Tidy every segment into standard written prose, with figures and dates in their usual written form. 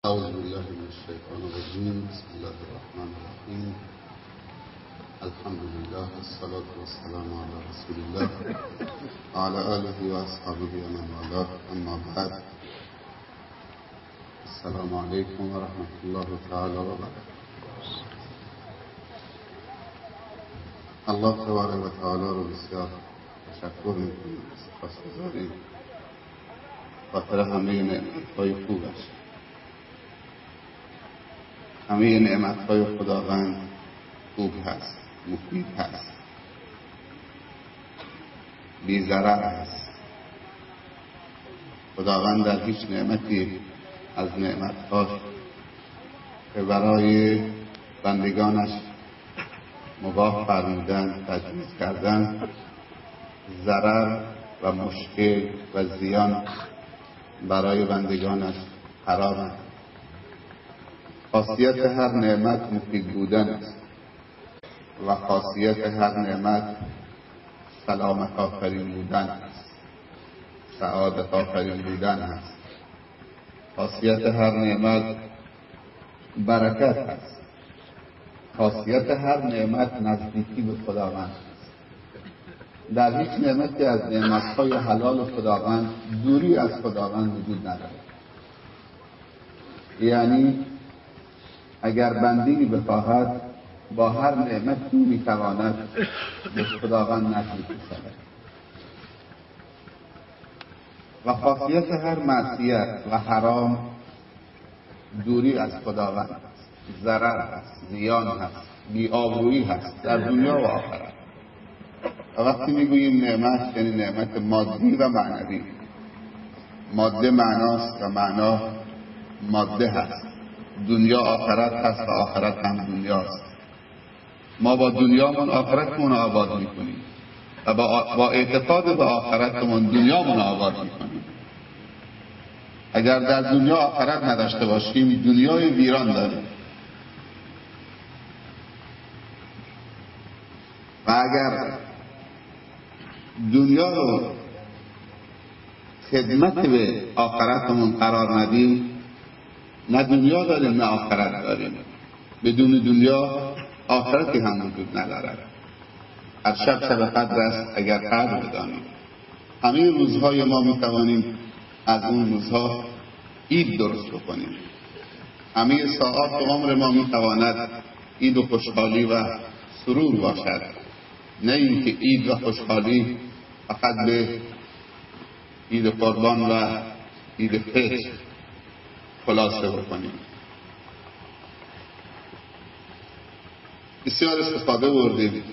أعوذ بالله من الشيطان الرجيم. بسم الله الرحمن الرحيم. الحمد لله والصلاة والسلام على رسول الله وعلى آله وأصحابه ومن والاه. أما بعد، السلام عليكم ورحمة الله تعالى وبركاته. الله تبارک و تعالی رو بسیار تشکر میکنیم، سپاسگزاریم خاطر همه نعمت‌های خوبش. همه نعمت‌های خداوند خوب هست، مفید هست، بی ضرر هست. خداوند در هیچ نعمتی از نعمت‌هاش که برای بندگانش مباح فرمودن، تجویز کردن، ضرر و مشکل و زیان برای بندگانش قرار نداد. خاصیت هر نعمت مفید بودن است و خاصیت هر نعمت سلامت آفرین بودن است، سعادت آفرین بودن است. خاصیت هر نعمت برکت است. خاصیت هر نعمت نزدیکی به خداوند است. در هیچ نعمتی از نعمت‌های حلال خداوند دوری از خداوند وجود ندارد. یعنی اگر بندگی بخواهد با هر نعمتی میتواند به خداوند نزدیک شود. و خاصیت هر معصیت و حرام دوری از خداوند است، ضرر است، زیان هست، بی‌آبرویی هست در دنیا و آخرت. و وقتی میگوییم نعمت یعنی نعمت مادی و معنوی. ماده معناست و معنا ماده هست. دنیا آخرت هست و آخرت هم دنیاست. ما با دنیامون آخرتمون آباد میکنیم و با اعتقاد به آخرتمون دنیامون آباد میکنیم. اگر در دنیا آخرت نداشته باشیم دنیای ویران داریم. و اگر دنیا رو خدمت به آخرتمون قرار ندیم، نه دنیا داریم نه آخرت داریم. بدون دنیا آخرتی هم وجود ندارد. هر شب قدر است اگر قدر بدانیم. همه روزهای ما میتوانیم از اون روزها عید درست بکنیم. همه ساعات عمر ما میتواند عید و خوشحالی و سرور باشد، نه اینکه عید و خوشحالی فقط به عید قربان و عید فطر خلاصه بکنیم. بسیار استفاده بردیم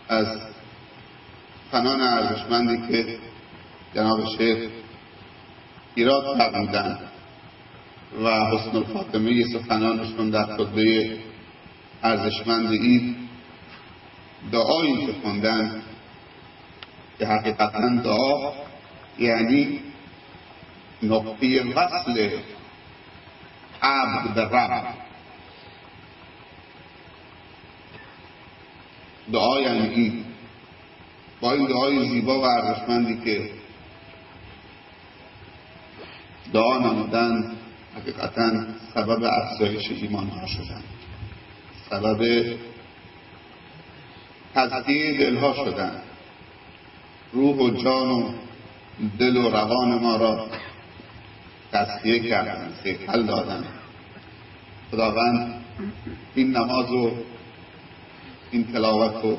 از سخنان ارزشمندی که جناب شیخ ایراد فرمودند و حسن الخاتمه سخنانشون در خطبه ارزشمند عید، دعایی که خوندند که حقیقتا دعا یعنی نقطه وصل عبد به رب. دعا یعنی این. با این دعای زیبا و ارزشمندی که دعا نمودند حقیقتا سبب افزایش ایمان ها شدند، سبب تزکیه دل ها شدند. روح و جان و دل و روان ما را تزکیه کردند، صیقل دادند. خداوند این نماز و این تلاوت و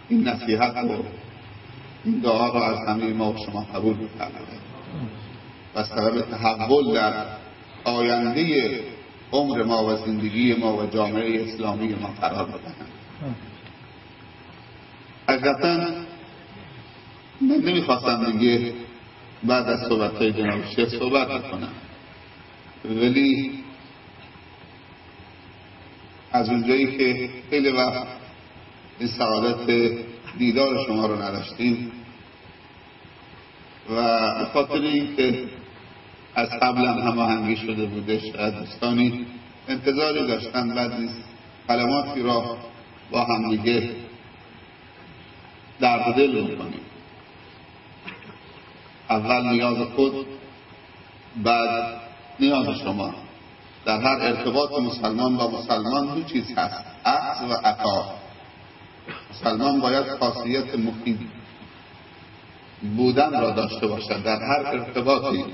این نصیحت و این دعا را از همه ما و شما قبول بفرماید و سبب تحول در آینده عمر ما و زندگی ما و جامعه اسلامی ما قرار بدهند. حقیقتا من نمیخواستم دیگه بعد از صحبت‌های جناب شیخ صحبت بکنم، ولی از اونجایی که خیلی وقت این سعادت دیدار شما رو نداشتیم و به خاطر این که از قبل هم هماهنگی شده بوده، شاید دوستانی انتظاری داشتن بعد نیست کلماتی را با هم دیگه درد دل می‌کنیم. اول نیاز خود بعد نیاز شما در هر ارتباط مسلمان با مسلمان دو چیز هست، اخذ و عطا. مسلمان باید خاصیت مفید بودن را داشته باشد در هر ارتباطی،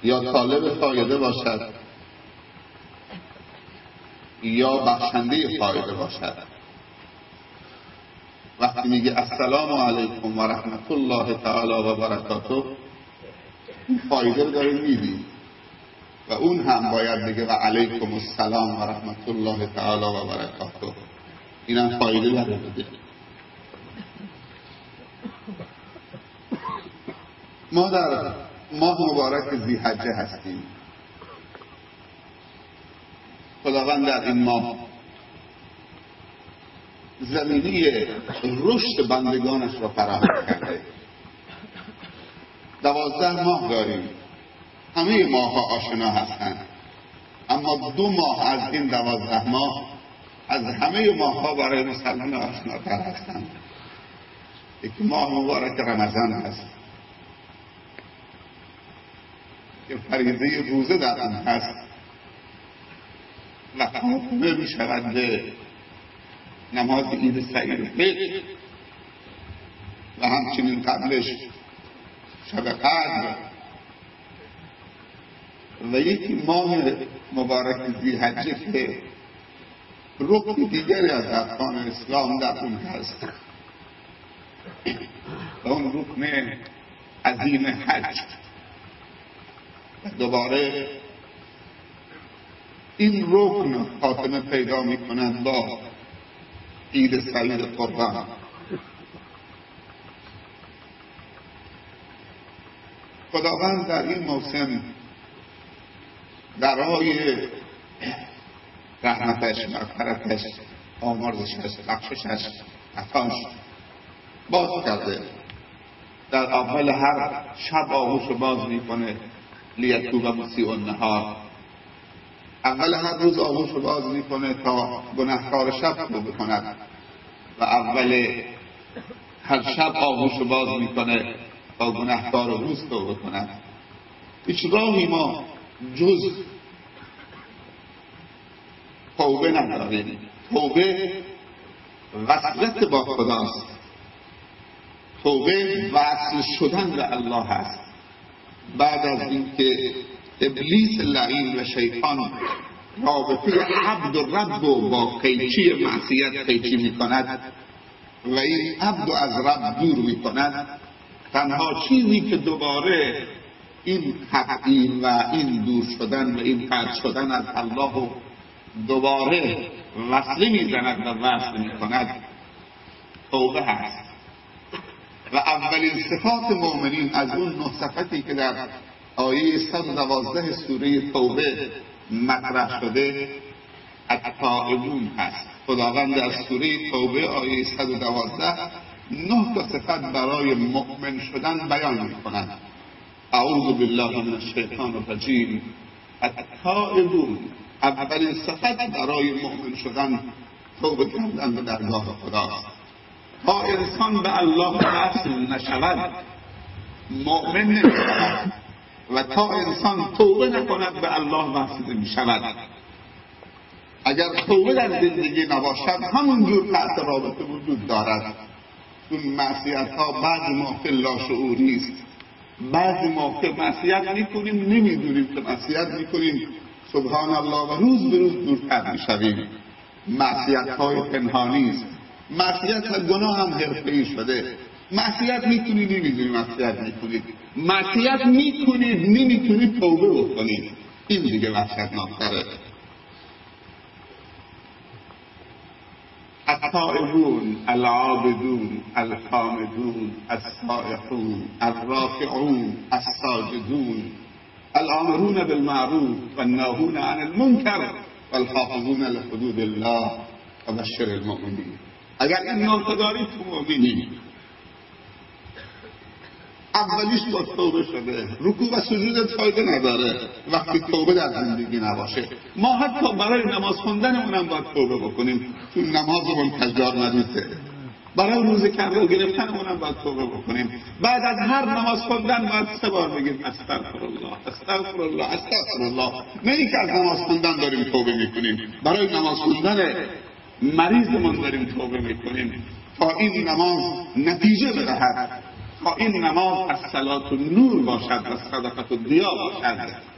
یا طالب فایده باشد یا بخشنده فایده باشد. وقتی میگه السلام علیکم و رحمت الله تعالی و برکاته، این فایده رو داره میدی و اون هم باید بگه و علیکم السلام و رحمت الله تعالی و برکاته، این هم فایده داره بده. ما در ماه مبارک ذی‌حجه هستیم. خداوند در این ماه زمینه رشد بندگانش را فراهم کرده. 12 ماه داریم، همه ماه ها آشنا هستند، اما 2 ماه از این 12 ماه از همه ماه ها برای مسلمان آشناتر هستند. یکی ماه مبارک رمضان هست که فریضه روزه در آن هست و خاتمه می شود به نماز عید سعید فطر و همچنین قبلش شب قدر. و یکی ماه مبارک ذی‌حجه که رکن دیگری از ارکان اسلام در اون هست و اون رکن عظیم حج. دوباره این رکن خاتمه پیدا می کند با عید سعید قربان. خداوند در این موسم درای رحمتش، مغفرتش، آمرزشش، بخششش، عطاش باز کرده. در اول هر شب آغوش باز میکنه لیتوب مسیء النهار. اول هر روز آغوش باز میکنه تا گناهکار شب توبه کند و اول هر شب آغوش باز میکنه تا گناهکار روز توبه کند. هیچ راهی ما جز توبه نداریم. توبه وصلت با خداست. توبه وصل شدن به الله هست. بعد از اینکه ابلیس لعین و شیطان رابطه عبد و رب با قیچی معصیت قیچی می کند و این عبد از رب دور می کند، تنها چیزی که دوباره این تقدیم و این دور شدن و این قطع شدن از الله دوباره وصله می زند و وصل می کند توبه هست. و اولین صفات مؤمنین از اون 9 صفتی که در آیه 112 سوره توبه مطرح شده التائبون هست. خداوند در سوره توبه آیه 112 9 تا صفت برای مؤمن شدن بیان می کند. اعوذ بالله من الشیطان الرجیم. التائبون، اولین صفت برای مؤمن شدن توبه کردن به درگاه خداست. تا انسان به الله وصل نشود مؤمن نمیشود و تا انسان توبه نکند به الله وصل نمیشود. اگر توبه در زندگی نباشد همون جور قطع رابطه وجود دارد. اون معصیت ها بعضی موقع لاشعوری است، بعضی موقع معصیت میکنیم نمیدونیم که معصیت میکنیم، سبحان الله، و روز به روز دورتر میشویم. معصیت های پنهانی است. معصیت و گناه هم حرفه‌ای شده. معصیت میکنید نمیدونید معصیت میکنید، معصیت میکنید نمیتونید توبه بکنید. این دیگه وحشتناک‌تره. التائبون، العابدون، الحامدون، السائحون، الراكعون، الساجدون، الآمرون بالمعروف والناهون عن المنکر والحافظون لحدود الله وبشر المؤمنین. اگر این نکته دارید تو مؤمنین. اولیش با توبه شده. رکوع و سجودت فایده نداره وقتی توبه در زندگی نباشه. ما حتی برای نماز خوندنمون هم باید توبه بکنیم، چون نمازمون تجار ندیده. برای روزه کرده و گرفتن اونم باید توبه بکنیم. بعد از هر نماز خوندن باید 3 بار بگیم استغفرالله استغفرالله استغفرالله. نه اینکه از نماز خوندن داریم توبه میکنیم، برای نماز خوندن مریضمون داریم توبه میکنیم تا این نماز نتیجه بدهد، تا این نماز الصلاة نور باشد و صدقة الضیا باشد،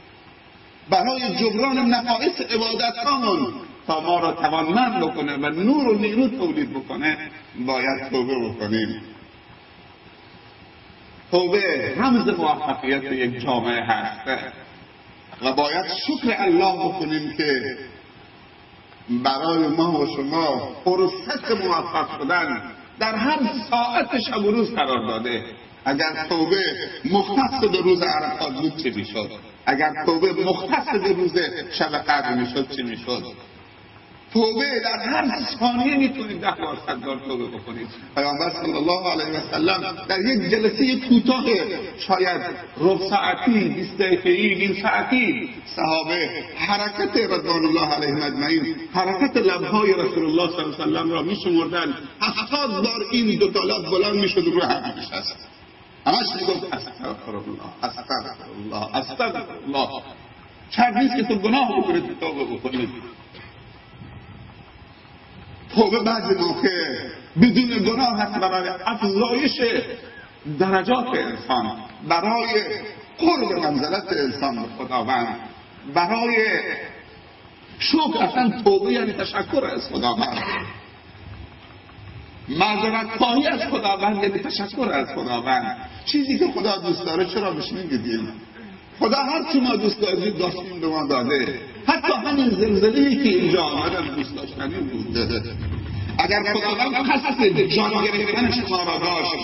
برای جبران نقائص عبادتامون تا ما را توانمند بکنه و نور و نیرو تولید بکنه. باید توبه بکنیم. توبه رمز موفقیت یک جامعه هست و باید شکر الله بکنیم که برای ما و شما فرصت موفق شدن در هر ساعت شب و روز قرار داده. اگر توبه مختص به روز عرفات بود چه میشد؟ اگر توبه مختص به روز شب قدر میشد چه میشد؟ توبه در هر ثانیه میتونید 10 بار 100 بار توبه بکنید. پیامبر صلی الله علیه و سلم در یک جلسه کوتاه شاید ربع ساعتی 20 دقیقه‌ای نیم ساعتی صحابه حرکت رضوان الله علیهم اجمعین، حرکت لب‌های رسول الله صلی الله علیه و سلم را میشمردن. 70 بار این دو تا لب بلند میشد روی هم نشست، همش میگفت استغفرالله استغفرالله استغفرالله. شرط نیست که تو گناه بکنید توبه بکنید. توبه بعضی موقع بدون گناه هست برای افزایش درجات انسان، برای قرب منزلت انسان به خداوند، برای شکر. اصلا توبه یعنی تشکر از خداوند، معذرت خواهی از خداوند یعنی تشکر از خداوند. چیزی که خدا دوست داره چرا بهش میگیم؟ خدا هر چی ما دوست داریم داشتیم به ما داده. حتی همین زلزله‌ای که اینجا آمدن دوست داشتنی بود. اگر خداوند قصد جان گرفتن شما را داشت،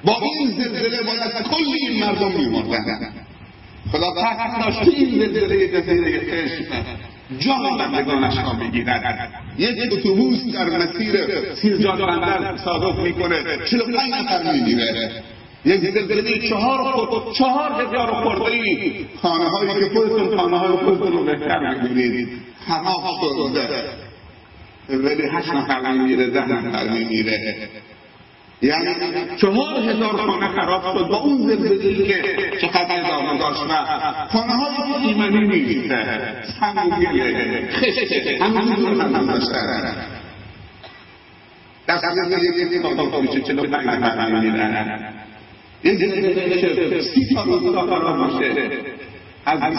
با این زلزله باید کل این مردم می‌مردن. خدا قصد داشت این زلزله جزیره قشم جان بندگانش را بگیرد. یک اتوبوس در مسیر سیرجان بندر تصادف میکنه، 45 نفر میمیره. یک زلزله 4,000 خورده‌ای خانه هایی که خودتون خانه های خودتون رو بهتر می‌دونید خراب شده، ولی 8 نفر میمیره، 10 نفر میمیره. یعنی 4,000 خانه خراب شد با اون زلزله‌ای که چقدر ادامه داشت. خانه های ایمنی نیست، سنگیه، خشته، همون هم داشتن. در زلزله یک خانه 45 نفر میمیرن. یک زلزله 30 تا روز خراب باشه، از 20%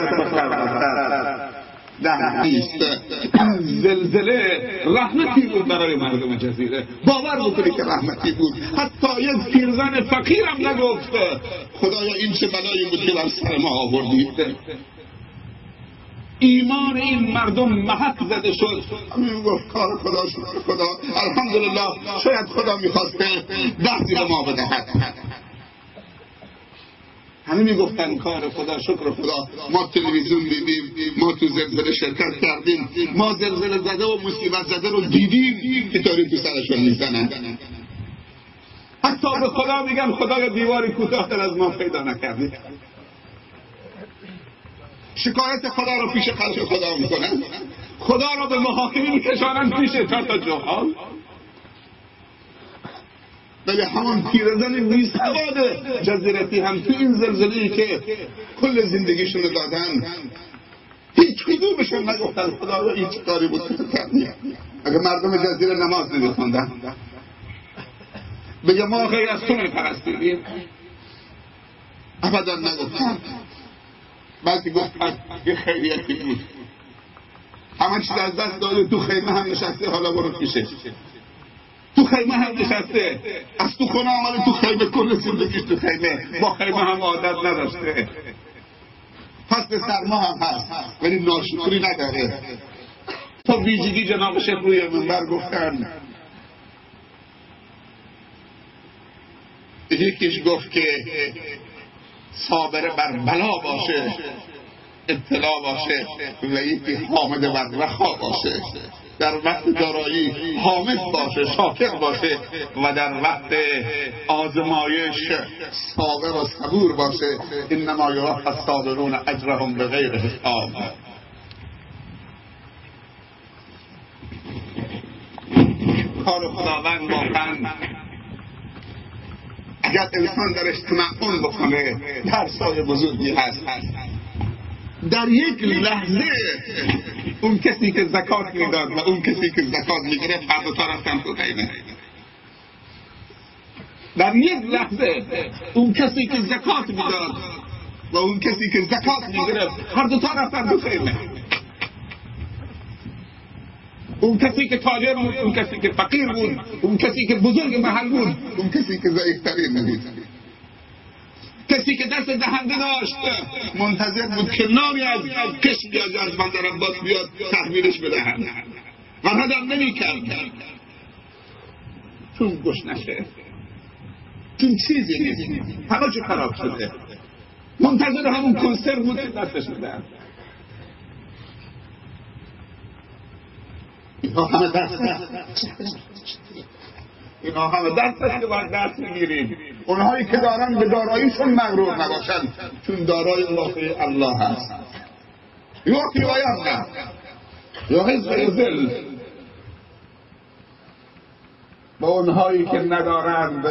تا ده نیست. زلزله رحمتی بود برای مردم جزیره. باور بکنید که رحمتی بود. حتی یک پیرزن فقیرم نگفت خدایا این چه بلایی بود که بر سر ما آوردید. ایمان این مردم محک زده شد. همین گفت کار خدا، شکر خدا، الحمدلله. شاید خدا میخواسته دستی به ما بدهد. همه میگفتن کار خدا، شکر خدا. ما تلویزیون دیدیم، ما تو زلزله شرکت کردیم، ما زلزله زده و مصیبت زده رو دیدیم که داریم تو سرشون میزنن. حتی به خدا میگن خدایا دیواری کوتاه‌تر از ما پیدا نکردی. شکایت خدا رو پیش خلق خدا میکنن، خدا رو به محاکمه میکشانن پیش 4 تا جهال. ولی همون پیرزن بی‌سواد جزیرتی هم تو این زلزله‌ای که کل زندگیشون رو دادن، هیچ کدومشون نگفتن خدا این چه کاری بود که کردی. اگه مردم جزیره نماز نمی‌خوندن بگه ما غیر از تو می‌پرستیدیم، ابدا نگفتن. بلکه گفتن یه خیریتی بود، همه چیز از دست داده، تو خیمه هم نشسته، حالا برو پیشه. تو خیمه هم نشسته، از تو خونه آمده تو خیمه، کل زندگیش تو خیمه، با خیمه هم عادت نداشته. فصل سرما هم هست ولی ناشکری نداره. تا ویژگی جناب شیخ روی منبر گفتن، یکیش گفت که صابر بر بلا باشه، ابتلا باشه، و یکی حامد بر رخا باشه. در وقت دارایی حامد باشه، شاکر باشه، و در وقت آزمایش صابر و صبور باشه. انما یوفی الصابرون اجرهم بغیر حساب. کار خدا واقعا اگر انسان درش تمعن بکنه درسای بزرگی هست. در یک لحظه اون کسی که زکات میداد و اون کسی که زکات میگرفت هر دو تا رفتن تو خیمه. در یک لحظه اون کسی که زکات میداد و اون کسی که زکات میگرفت هر دو تا رفتن تو خیمه. اون کسی که تاجر بود، اون کسی که فقیر بود، اون کسی که بزرگ محل بود، اون کسی که ضعیف‌ترین بود، کسی که دست دهنده داشت منتظر بود که نامی از کش بیاد از بندر عباس بیاد تحویلش بدهند و ردم نمی کرد چون گشنشه، چون چیزی نیست، همه چی خراب شده، منتظر همون کنسرو بود که دستش بدهند. اینا همه درس هست که باید درس میگیریم. اونهایی که دارن به داراییشون مغرور نباشن، چون دارای واقعی الله هست. یوکی و یمنع یا حزب ازل. با اونهایی که ندارند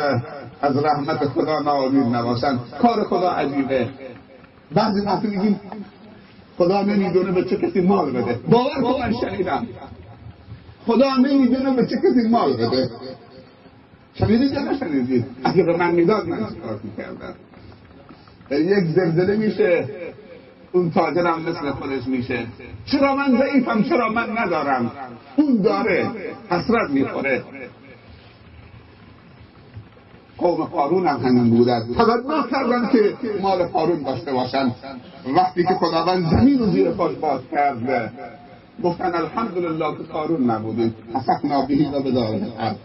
از رحمت خدا ناامید نباشن. کار خدا عجیبه. بعضی وقت میگیم خدا نمیدونه به چه کسی مال بده. باور کن من شنیدم خدا نمیدونه به چه کسی مال بده. شنیدید یا نشنیدید؟ اگه به من میداد من چیکار میکردم؟ یک زلزله میشه اون تاجرم مثل خودش میشه. چرا من ضعیفم؟ چرا من ندارم؟ اون داره حسرت میخوره. قوم قارون هم همین بودن، تمنا کردن که مال قارون داشته باشن. وقتی که خداوند زمین رو زیر پاش باز کرد گفتن الحمدلله که قارون نبودیم. حسقنا بهی و بدار الارض.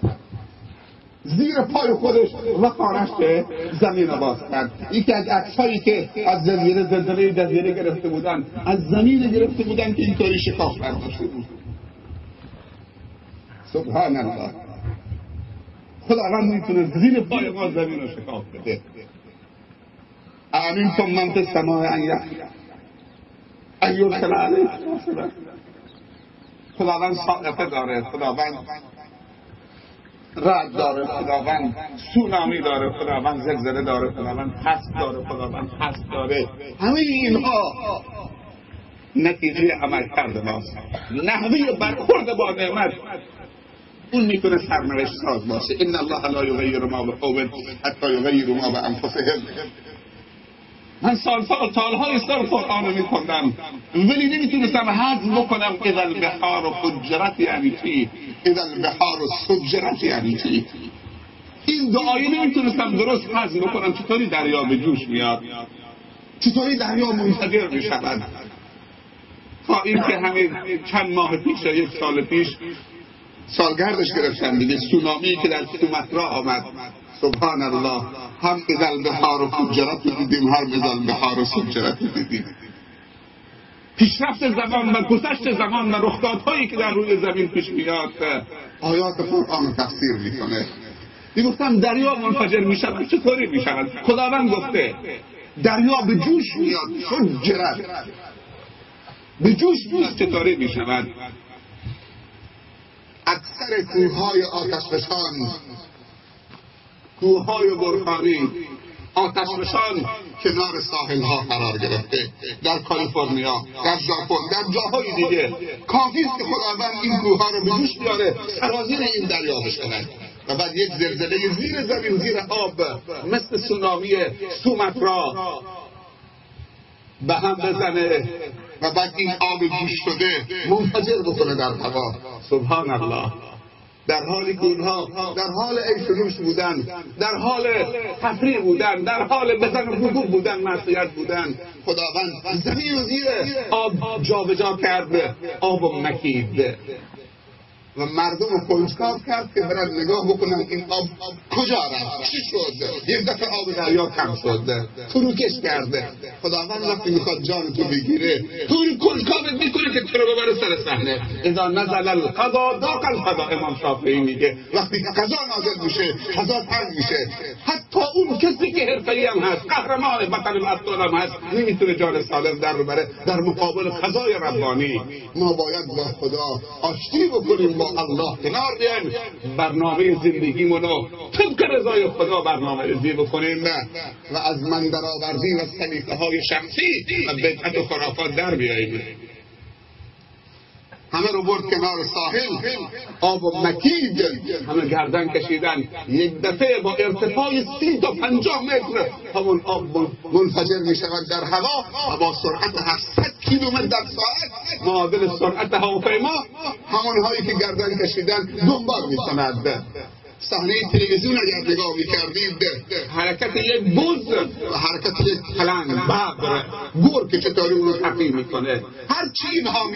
زیر پای خودش و خانش که زمین رو باز کرد. یکی از عکسایی که از زلزله گرفته بودن از زمین گرفته بودن که اینطوری شکاف برداشته بود. سبحان الله. خداوند میتونه زیر پای ما زمین رو شکاف بده. آمنتم من فی السماء ان یرسل علیکم حاصبا. خداوند ساقطه داره، خداوند رعد داره، خداوند سونامی داره، خداوند زلزله داره، خداوند حسد داره، خداوند حسد داره. همه اینها نتیجه عمل کرده ماست. نحوه برخورد با نعمت اون میتونه سرنوشت ساز باشه. ان الله لا یغیر ما بقوم حتی یغیروا ما بانفسهم. من سالهای سال قرآن رو میخوندم ولی نمیتونستم حذف بکنم اذا البحار فجرت یعنی چی، اذا البحار سجرت یعنی چی. این دعایی نمیتونستم درست حذف بکنم. چطوری دریا به جوش میاد، چطوری دریا منفجر میشود. تا این که همین چند ماه پیش یا یک سال پیش سالگردش گرفتن دیگه، سونامی که در سومترا آمد. سبحان الله. هم اذا البحار فجرت دیدیم، هم اذا البحار سجرت دیدیم. پیشرفت زمان و گذشت زمان و رخدادهایی که در روی زمین پیش میاد آیات قرآن رو تفسیر میکنه. میگفتم دریا منفجر میشود. چطوری میشود؟ خداوند گفته دریا به جوش میاد. فجرت به جوش میاد. چطوری میشود؟ اکثر کوههای آتشفشان، کوههای برکانی، آتشفشان کنار ساحل ها قرار گرفته. در کالیفرنیا، در ژاپن، در جاهای دیگه. کافی است که خداوند این کوه ها رو به جوش بیاره، سرازیر این دریا بشکند و بعد یک زلزله زیر زمین، زیر آب، مثل سونامی سومترا به هم بزنه و بعد این آب جوش شده منفجر بکنه در هوا. سبحان الله. در حالی که اونها در حال عیش و نوش بودن، در حال تفریح بودن، در حال بزن و فجور بودن، معصیت بودن، خداوند زمین و زیر آب جابجا کرد، آب و مکید و مردم رو کنجکاو کرد که برن نگاه بکنن این آب کجا رفت، چی شد. یک دفعه آب دریا کم شد، فروکش کرده. خداوند وقتی میخواد جان تو بگیره طوری کنجکاوت میکنه که تو رو ببره سر صحنه. اذا نزل القضا ضاق القضا. امام شافعی میگه وقتی قضا نازل میشه قضا تنگ میشه. حتی اون کسی که حرفه‌ای هم هست، قهرمان بطل الابطال هم هست، نمیتونه جان سالم در ببره در مقابل قضای ربانی. ما باید با خدا آشتی بکنیم با با الله کنار بیایم، برنامه زندگیمون رو طبق رضای خدا برنامه ریزی بکنیم و از من درآوردی و سلیقه های شخصی و بدعت و خرافات در بیاییم. همه رو برد کنار ساحل، آب و مکید، همه گردن کشیدن. یک دفعه با ارتفاع 30 تا 50 متر همون آب منفجر می شود در هوا و با سرعت 700 کیلومتر در ساعت معادل سرعت هواپیما همون هایی که گردن کشیدن دنبال می کند. صحنه تلویزیون اگر نگاه می‌کردید، حرکت یک بز و حرکت یک پلنگ، ببر، گرگ که چطوری اون رو تغییر میکنه. هرچی اینها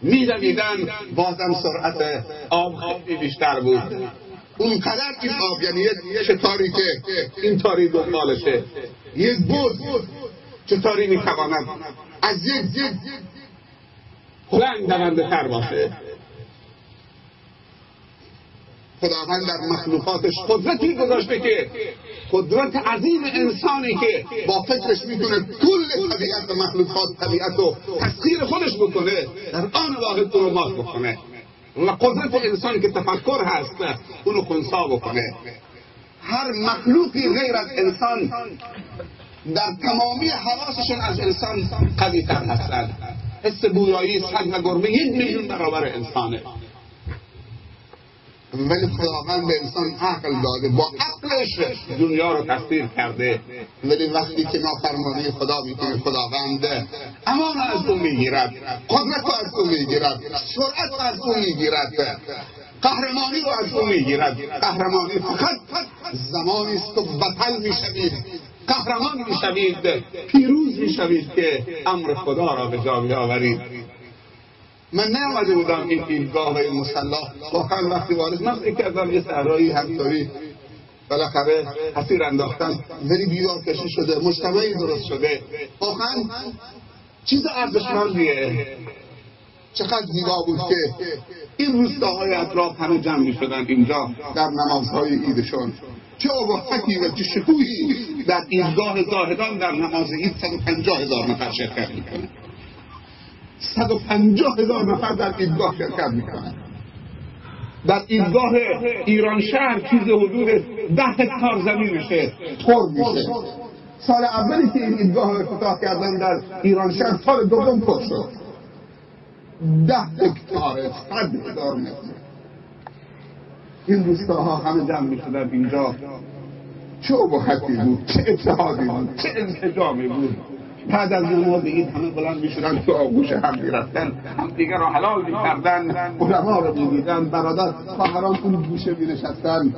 میدویدن بازم سرعت آب خیلی بیشتر بود. اونقدر این آب، یعنی یک شتاری که این تاری دنبالشه، یک بز چطوری میتواند از یک پلنگ دونده تر باشه؟ خداوند در مخلوقاتش قدرتی گذاشته که قدرت عظیم انسانی که با فکرش میتونه کل طبیعت و مخلوقات طبیعت رو تسخیر خودش بکنه، در آن واحد اونو مات بکنه و قدرت انسانی که تفکر هست اونو خنثی بکنه. هر مخلوقی غیر از انسان در تمامی حواسشون از انسان قوی تر هستند. حس بویایی سگ و گربه 1 میلیون برابر انسانه، ولی خداوند به انسان عقل داده، با عقلش دنیا رو تسخیر کرده. ولی وقتی که نافرمانی خدا میکنه، خداوند امان از اون میگیرد، قدرت رو از اون میگیرد، سرعت رو از اون میگیرد، قهرمانی رو از اون میگیرد. قهرمانی فقط زمانی است که بطل میشوید، قهرمان میشوید، پیروز میشوید که امر خدا را به جا بیاورید. من نیامده بودم این دیدگاه و این مصلی، واقعا وقتی وارد من فکر کردم یه صحرایی همطوری بالاخره حسیر انداختن، ولی دیوار کشی شده، مجتمعی درست شده، واقعا چیز ارزشمندیه. چقدر زیبا بود که این روستاهای اطراف همه جمع می شدن اینجا در نمازهای عیدشون. چه ابهتی و چه شکوهی در ایدگاه زاهدان در نماز عید 150,000 نفر شرکت میکنه. 150,000 نفر در ایدگاه شرکت میکنن. در ایدگاه ایران شهر چیز حدود 10 هکتار زمینشه پر میشه. سال اولی که این ایدگاه رو افتتاح کردن در ایران شهر، سال دوم پر شد. 10 هکتار 100,000 متر. این روستاها همه جمع میشدن اینجا. چه ابهتی بود، چه اتحادی بود، چه انسجامی بود. بعد از نماز عید همه بلند میشدن تو آغوش هم میرفتن، هم دیگر رو حلال میکردن، علما رو میدیدن، برادر خواهران اون گوشه مینشستن.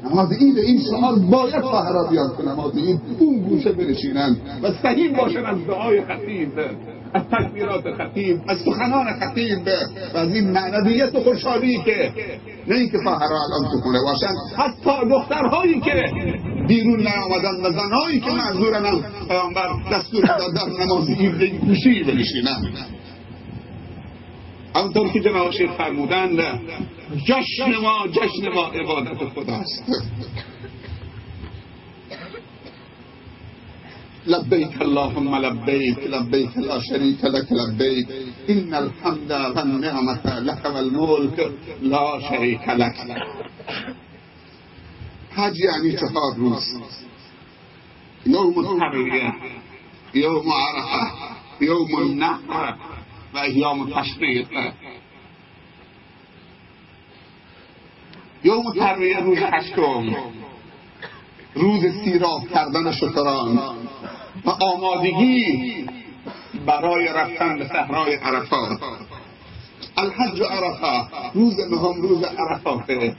نماز عید این سال باید خواهران بیان تو نماز عید اون گوشه بنشینن و صحیح باشن از دعای خطیب، از تکبیرات خطیب، از سخنان خطیب و از این معنویت و خوشحالی که نه اینکه خواهران الان تو خونه باشن، حتی دخترهایی که بیرون نیامدن و زنهایی که معذورن هم پیامبر دستور داد در نماز عید گوشه‌ای بنشینن. همونطور که جناب شیخ فرمودند، جشن ما عبادت خداست. لبیک اللهم لبیک، لبیک لا شریک لک لبیک، ان الحمد و النعمت لک و الملک لا شریک لک. حج یعنی 4 روز: یوم الترویه، یوم عرفه، یوم النحر و ایام تشریق. یوم ترویه روز 8م، روز سیراب کردن شتران و آمادگی برای رفتن به صحرای عرفات. الحج عرفه، روز 9م روز عرفاته.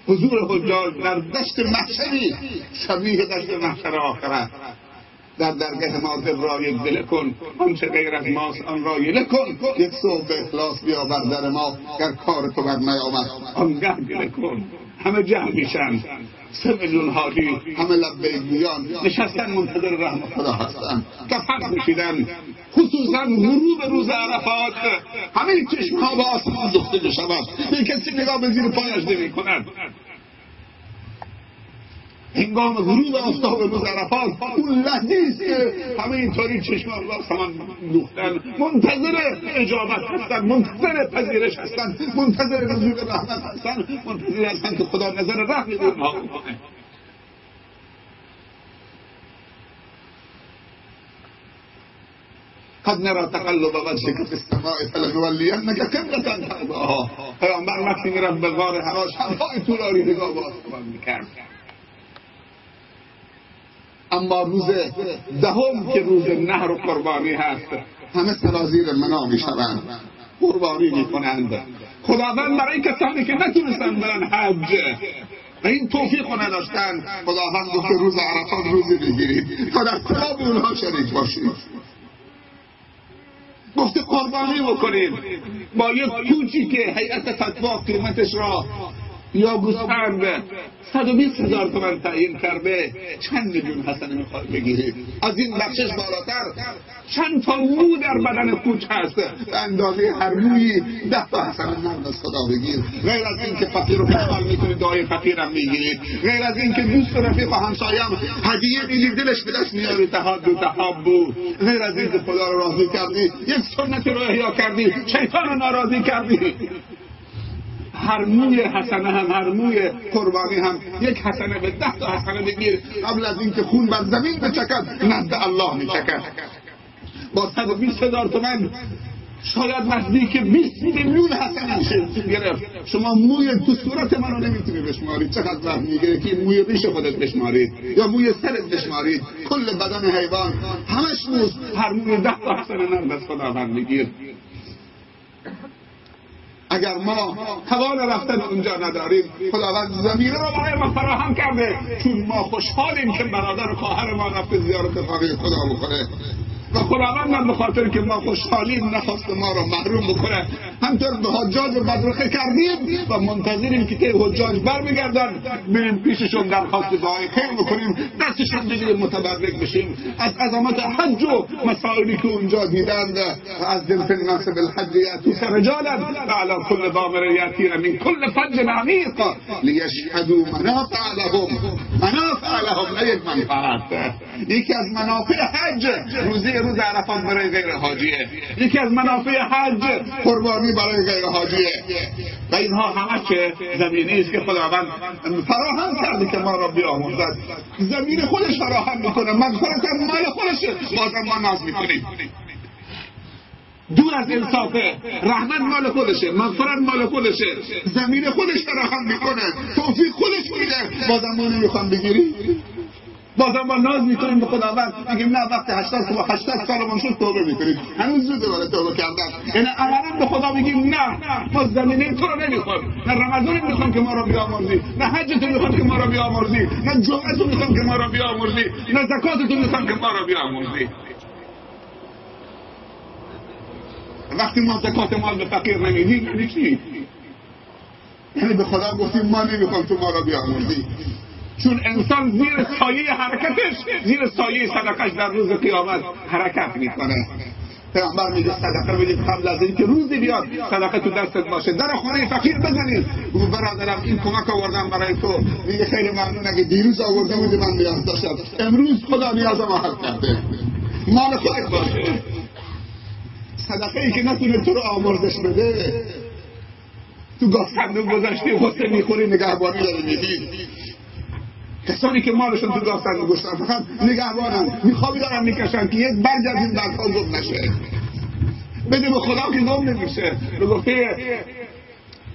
حضور حجاج در دشت محشری شبیه دشت محشر آخرت. در درگاه ما دل را یک دل کن، آنچه غیر از ماست آن را یله کن. یک صبح به اخلاص بیا بر در ما، گر کار تو بر نیامد آنگه گله کن. همه جمع میشن، 3 میلیون حاجی، همه لبیک میان، نشستن منتظر رحمت خدا هستن، کفن میشیدن. خصوصا غروب روز عرفات همه چشمها به آسمان دوخته میشود، به کسی نگاه به زیر پایش نمی کند. هنگام غروب آفتاب روز عرفات اون لحظه است که همه اینطوری چشم الله سمان دوختن، منتظر اجابت هستن، منتظر پذیرش هستن، منتظر نزول رحمت هستن، منتظر هستن که خدا نظر رحم به اونها کنه. قد نرى تقلب وجهك في السماء فلنولینك قبلة ترضاها. پیامبر وقتی میرفت به غار حرا شب‌های طولانی نگاه به آسمان میکرد. اما روز دهم که روز نحر و قربانی هست، همه سرازیر منا میشوند، قربانی میکنند. خداوند برای کسانی که نتونستن برن حج و این توفیق نداشتن، خداوند گفت روز عرفات روزی بگیرید تا در ثواب اونها شریک باشید. گفته قربانی بکنید با یک کوچی که هیئت فتوا قیمتش را یا گوسفند 120,000 تومان تعیین کرده، چند میلیون حسنه میخواد بگیرید؟ از این بخشش بالاتر چند تا مو در بدن کوچ هست، به اندازه هر مویی 10 تا حسنه نرد از خدا بگیر. غیر از این که فقیر رو خوشحال میکنید، دعای فقیرم میگیرید. غیر از این که دوست و رفیق و همسایم هدیه میگید، دلش به دست میاری، تهاد تحابو. غیر از این که خدا رو راضی کردی، یک سنت رو احیا کردی، شیطان رو ناراضی کردی. هر موی حسنه هم، هر موی قربانی هم 1 حسنه به 10 تا حسنه بگیر. قبل از اینکه خون بر زمین بچکد نزد الله میچکد. با 120,000 تومان شاید نزدیک 20 میلیون حسنه میشه گرفت. شما موی تو صورت منو نمیتونی بشمارید، چقدر وقت میگیره که موی ریش خودت بشمارید یا موی سرت بشمارید. کل بدن حیوان همش موست، هر موی 10 تا حسنه نرد از خداوند میگیر. اگر ما توان رفتن اونجا نداریم، خداوند زمینه رو برای ما فراهم کرده، چون ما خوشحالیم که برادر و خواهر ما رفته زیارت خانه خدا بکنه و خداوند هم به خاطر که ما خوشحالیم نخواست ما رو محروم بکنه. همطور به حجاج بدرخه کردیم و منتظریم که حجاج برمیگردن، بریم پیششون درخواست دعای خیر بکنیم، دستشون بگیریم، متبرک بشیم از عظمت حج و مسائلی که اونجا دیدند. از دل فی الناس بالحج یأتوک رجالا وعلی کل ضامر یأتین من کل فج عمیق لیشهدوا منافع لهم. نه یک منفعت، یکی از منافع حج روز عرفات برای غیر حاجیه، یکی از منافع حج قربانی برای غیر حاجیه. و اینها همه چه زمینی است که خداوند فراهم کرده که ما را بیاموزد. زمین خودش فراهم میکنه، مغفرت مال خودشه، بازم ما ناز میکنیم. دور از انصافه، رحمت مال خودشه، مغفرت مال خودشه، زمین خودش فراهم میکنه، توفیق خودش میده، بازم ما نمیخوام بگیری. بازم ما ناز میکنیم به خداوند، میگیم نه وقتی 80 سالمون شد توبه میکنیم، هنوز زوده برای توبه کردن. یعنی عملا به خدا میگیم نه، ما زمینه تو رو نمیخوام، نه رمضان میخوام که ما رو بیامرزی، نه حج تو میخوام که ما رو بیامرزی، نه جمعه تو میخوام که ما رو بیامرزی، نه زکات تو میخوام که ما رو بیامرزی. وقتی ما زکات مال به فقیر نمیدیم یعنی چی؟ یعنی به خدا گفتیم ما نمیخوام تو ما رو بیامرزی. چون انسان زیر سایه حرکتش، زیر سایه صدقش در روز قیامت حرکت میکنه. پیامبر میگه صدقه بدید قبل از اینکه روزی بیاد، صدقه تو دستت باشه، در خانه فقیر بزنید، بگو برادرم این کمک آوردم برای تو. میگه خیلی ممنون، اگه دیروز آورده بودی من نیاز داشتم، امروز خدا نیازمو حل کرده، مال خودت باشه. صدقه ای که نتونه تو رو آمرزش بده، تو گاه صندوق گذاشتی، غصه میخوری، نگهبانی داری میدی. کسانی که مالشون تو گاه صندوق گذاشتن فقط نگهبانن، میخوابی دارن میکشن که یک برگ از این برگ‌ها گم نشه. بده به خدا که گم نمیشه. به گفته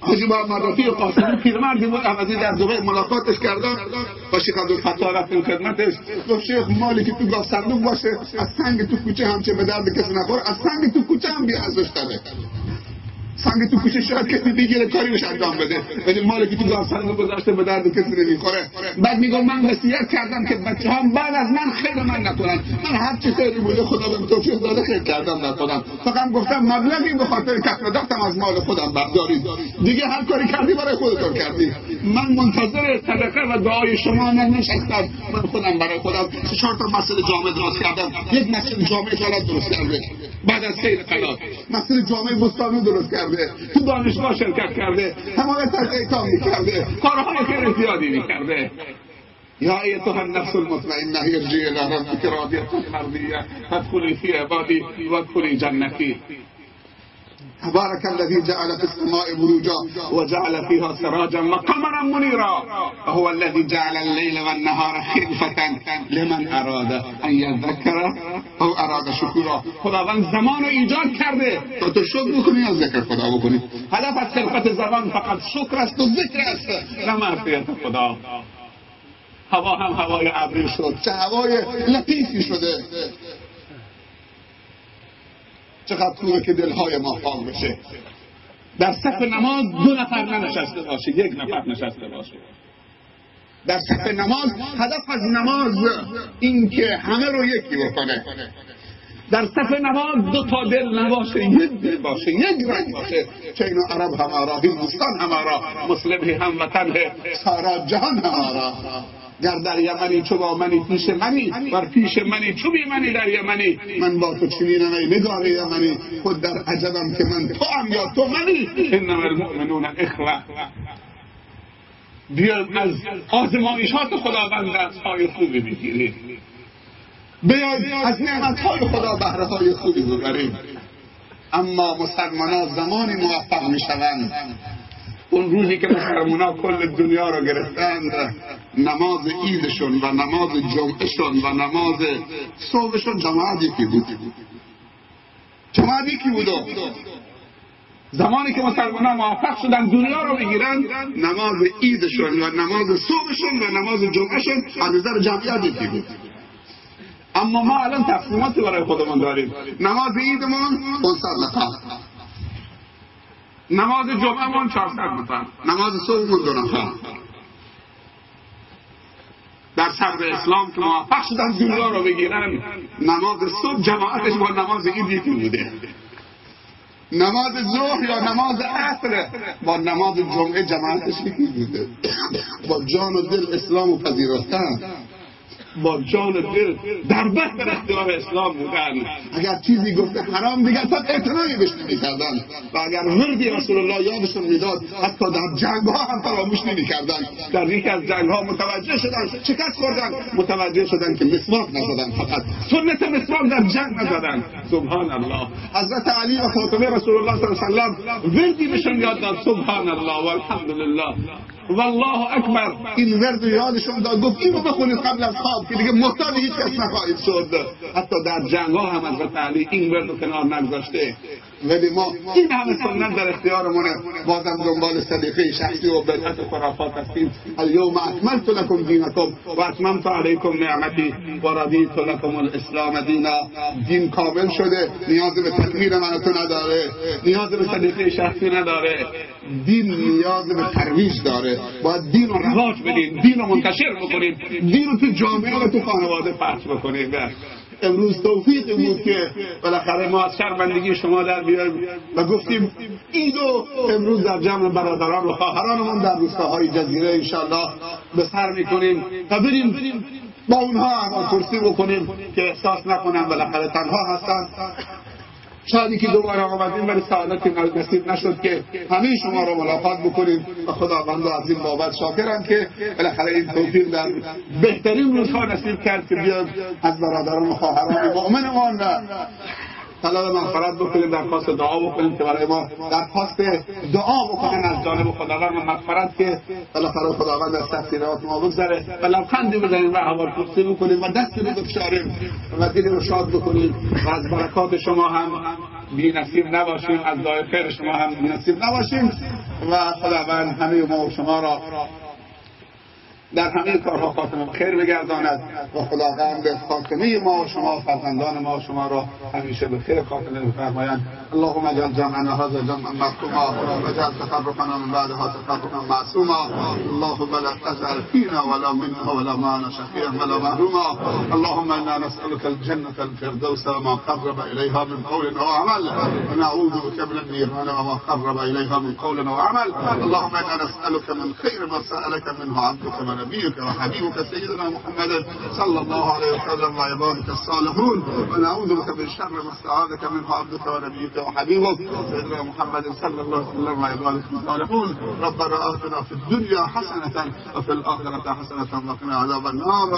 حاجی محمد رفیع قاسمی پیرمردی بود، عوضی در دبی ملاقاتش کردن با شیخ عبدالفتاح رفتیم خدمتش، گفت شیخ مالی که تو گاه صندوق باشه از سنگ تو کوچه همچه به درد کسی نخوره، از سنگ تو کوچه هم بی ارزش تره. سنگ تو کوچه شاید کسی بگیره کاری بهش انجام بده، ولی مالی که تو گاه صندوق گذاشته به درد کسی نمیخوره. بعد میگم من وصیت کردم که بچه‌هام بعد از من خیر من نکنن، من هر چی خیری بوده خدا بهم توفیق داده خیر کردم در خودم، فقط گفتم مبلغی به خاطر کسب داشتم از مال خودم بردارید، دیگه هر کاری کردی برای خودتون کردی. من منتظر صدقه و دعای شما ننشستم، من خودم برای خودم 4 تا مسجد جامع درست کردم. یک مسجد جامع کلات درست کرده بعد از سیر کلات، مسجد جامع بستانی درست کرده، تو دانشگاه شرکت کرده، حمایت از ایتام میکرده، کارهای خیلی زیادی میکرده. یا ایتها النفس المطمئنه ارجعی الی ربک راضیة مرضیة فادخلی فی عبادی وادخلی جنتی. تبارك الذي جعل في السماء بروجا وجعل فيها سراجا وقمرا منيرا وهو الذي جعل الليل والنهار خلفة لمن اراد ان يذكر او اراد شکورا. خداوند زمان رو ایجاد کرده تا تو شکر بکنی یا ذکر خدا بکنی. هدف از خلقت زمان فقط شکر است و ذکر است نه معصیت خدا. هوا هم هوای ابری شد، چه هوای لطیفی شده. چقدر خوبه که دلهای ما پاک بشه. در صف نماز 2 نفر ننشسته باشه، 1 نفر نشسته باشه. در صف نماز هدف از نماز این که همه رو یکی بکنه. در صف نماز 2 تا دل نباشه، 1 دل باشه، 1 رنگ باشه. چه اینو عرب همارا، هندوستان همارا، مسلم هموطن ہے، سارا جهان همارا. گر در یمنی چو با منی پیش منی، ور پیش منی چو بی منی در یمنی. من با تو چنینم ای نگار یمنی، خود در عجبم که من تو ام یا تو منی. انما المؤمنون اخوه. بیاید از آزمایشات خداوند درس‌های خوبی بگیرید. بیاید از نعمت‌های خدا بهره‌های خوبی ببرید. اما مسلمانان زمانی موفق میشوند اون روزی که مسلمانان کل دنیا رو گرفتند، نماز عیدشون و نماز جمعهشون و نماز صبحشون جماعت یکی بود. جماعت یکی بود. زمانی که مسلمانان موفق شدن دنیا رو بگیرن، نماز عیدشون و نماز صبحشون و نماز جمعهشون از نظر جمعیت یکی بود. اما ما الان تقسیماتی برای خودمون داریم. نماز عیدمون 500 نفر، نماز جمعهمون 400 نفر، نماز صبحمون 2 نفر. در صدر اسلام که موفق شدن دنیا رو بگیرن، نماز صبح جماعتش با نماز عید یکی بوده. نماز ظهر یا نماز عصر با نماز جمعه جماعتش یکی بوده. با جان و دل اسلام رو پذیرفتن، با جان و دل در بحر اختیار اسلام بودن. اگر چیزی گفته حرام دیگه اصلا اعتنایی بهش نمی‌کردن و اگر وردی رسول الله یادشون میداد حتی در جنگ‌ها هم فراموش نمی‌کردن. در یکی از جنگ‌ها متوجه شدن، شکست خوردن، متوجه شدن که مسواک نزدن، فقط سنت مسواک در جنگ نزدن. سبحان الله. حضرت علی و فاطمه رسول الله صلی الله علیه و سلم وردی بهشون یاد داد. سبحان الله و الحمدلله والله اکبر. این ورد یادشون داد، گفت اینو بخونید قبل از خواب که دیگه محتاج هیچ کس نخواهید شد. حتی در جنگ‌ها هم حضرت علی این ورد رو کنار نگذاشته. ولی ما این همه سنت در اختیارمونه، بازم دنبال صدیقه شخصی و بدعت و خرافات هستیم. الیوم اکملت لکم دینکم و اتممت علیکم نعمتی و رضیت لکم الاسلام دینا. دین کامل شده، نیاز به تکمیل من تو نداره، نیاز به صدیقه شخصی نداره. دین نیاز به ترویج داره. باید دین رو رواج بدین، دین رو منتشر بکنید، دین رو تو جامعه و تو خانواده پخش بکنید. امروز توفیق بود که بالاخره ما از شرمندگی شما در بیایم و گفتیم عیدو امروز در جمع برادران و خواهرانمون در روستاهای جزیره انشالله به سر میکنیم و بریم با اونها همکرسی بکنیم که احساس نکنن بالاخره تنها هستن. شاید که دوباره آمدیم ولی سعادتی نصیب نشد که همه شما رو ملاقات بکنیم و خداوند از این بابت شاکرم که بالاخره این توفیق در بهترین روزها نصیب کرد که بیاد از برادران و خواهران مؤمنمان طلب مغفرت بکنیم، درخواست دعا بکنیم که برای ما درخواست دعا بکنن از جانب خداوند و مغفرت که بالاخره خداوند از تقصیرات ما بگذره و لبخندی بزنیم و احوال پرسی بکنیم و دستی رو بفشاریم و دل رو شاد بکنیم و از برکات شما هم بی نصیب نباشیم، از دعای خیر شما هم بی نصیب نباشیم و خداوند همه ما و شما را در همه کارها خاتمه خیر بگرداند و خداوند خاتمه ما و شما فرزندان ما و شما را همیشه به خیر خاتمه بفرمایند. اللهم اجعل جمعنا هذا جمعا مرحوما واجعل تفرقنا من بعدها تفرقا معصوما. اللهم لا تجعل فينا ولا منا ولا معنا شقيا ولا محروما. اللهم انا نسالك الجنه الفردوس وما قرب اليها من قول وعمل ونعوذ بك من النيران وما قرب اليها من قول وعمل. اللهم انا نسالك من خير ما سالك منه عبدك ونبيك وحبيبك سيدنا محمد صلى الله عليه وسلم وعبادك الصالحون، ونعوذ بك من شر ما استعاذك منه عبدك ونبيك وحبيبك سيدنا محمد صلى الله عليه وسلم وعبادك الصالحون. ربنا آتنا في الدنيا حسنة وفي الآخرة حسنة وقنا عذاب النار.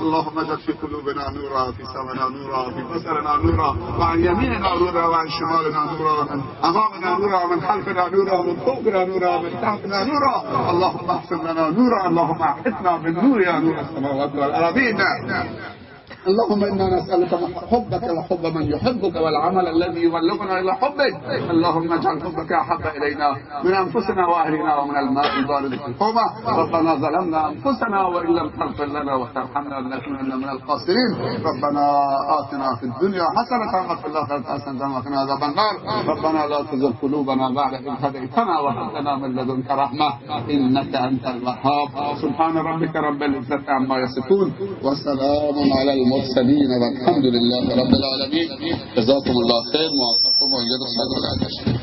اللهم اجعل في قلوبنا نورا، في سمعنا نورا، في بصرنا نورا، وعن يميننا نورا، وعن شمالنا نورا، ومن أمامنا نورا، ومن خلفنا نورا، ومن فوقنا نورا، ومن تحتنا نورا. اللهم احسن لنا نورا، اللهم احفظنا بالنور يا نور السماوات والأرضين. اللهم إنا نسألك حبك وحب من يحبك والعمل الذي يبلغنا إلى حبك. اللهم اجعل حبك أحب إلينا من أنفسنا وأهلنا ومن الماء البارد في الحومة. ربنا ظلمنا أنفسنا وإن لم تغفر لنا وترحمنا لنكونن من الخاسرين. ربنا آتنا في الدنيا حسنة وفي الآخرة حسنة وقنا عذاب النار. ربنا لا تزغ قلوبنا بعد إذ هديتنا وهب لنا من لدنك رحمة إنك أنت الوهاب. سبحان ربك رب العزة عما يصفون وسلام على المرسلين والحمد لله رب العالمين. جزاكم الله خير. موفق و مؤید و صادق.